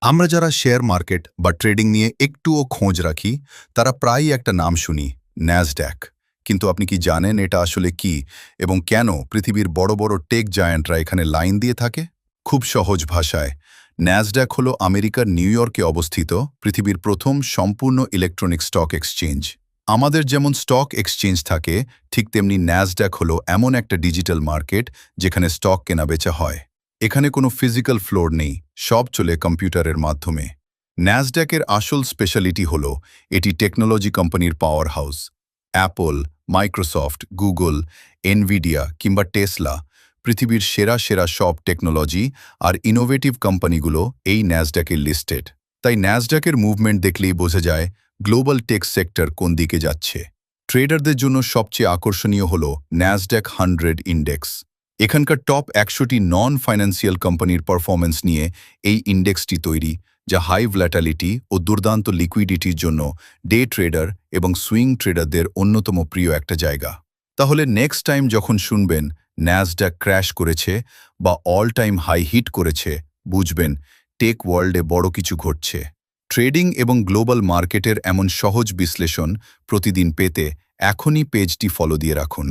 আমরা যারা share market বা ট্রেডিং নিয়ে একটুও খোঁজ রাখি তারা প্রায়ই একটা নাম শুনি, ন্যাসড্যাক। কিন্তু আপনি কি জানেন এটা আসলে কি এবং কেন পৃথিবীর বড় বড় টেক জায়ান্টরা এখানে লাইন দিয়ে থাকে? খুব সহজ ভাষায়, ন্যাসড্যাক হলো আমেরিকার নিউ ইয়র্কে অবস্থিত পৃথিবীর প্রথম সম্পূর্ণ ইলেকট্রনিক স্টক এক্সচেঞ্জ। আমাদের যেমন স্টক এক্সচেঞ্জ থাকে, ঠিক তেমনি ন্যাসড্যাক হলো এমন একটা ডিজিটাল মার্কেট যেখানে স্টক কেনাবেচা হয়। এখানে কোনো ফিজিক্যাল ফ্লোর নেই, সব চলে কম্পিউটারের মাধ্যমে। ন্যাসড্যাকের আসল স্পেশালিটি হল এটি টেকনোলজি কোম্পানির power house. Apple, Microsoft, Google, Nvidia কিংবা টেসলা, পৃথিবীর সেরা সেরা সব টেকনোলজি আর ইনোভেটিভ কোম্পানিগুলো এই ন্যাসড্যাকের লিস্টেড। তাই ন্যাসড্যাকের মুভমেন্ট দেখলেই বোঝা যায় গ্লোবাল টেক সেক্টর কোন দিকে যাচ্ছে। ট্রেডারদের জন্য সবচেয়ে আকর্ষণীয় হল ন্যাসড্যাক 100 ইন্ডেক্স। এখানকার টপ 100টি নন ফাইন্যান্সিয়াল কোম্পানির পারফরম্যান্স নিয়ে এই ইন্ডেক্সটি তৈরি, যা হাই ভ্ল্যাটালিটি ও দুর্দান্ত লিকুইডিটির জন্য ডে ট্রেডার এবং সুইং ট্রেডারদের অন্যতম প্রিয় একটা জায়গা। তাহলে নেক্সট টাইম যখন শুনবেন ন্যাসড্যাক ক্র্যাশ করেছে বা অল টাইম হাই হিট করেছে, বুঝবেন টেক ওয়ার্ল্ডে বড় কিছু ঘটছে। ট্রেডিং এবং গ্লোবাল মার্কেটের এমন সহজ বিশ্লেষণ প্রতিদিন পেতে এখনই পেজটি ফলো দিয়ে রাখুন।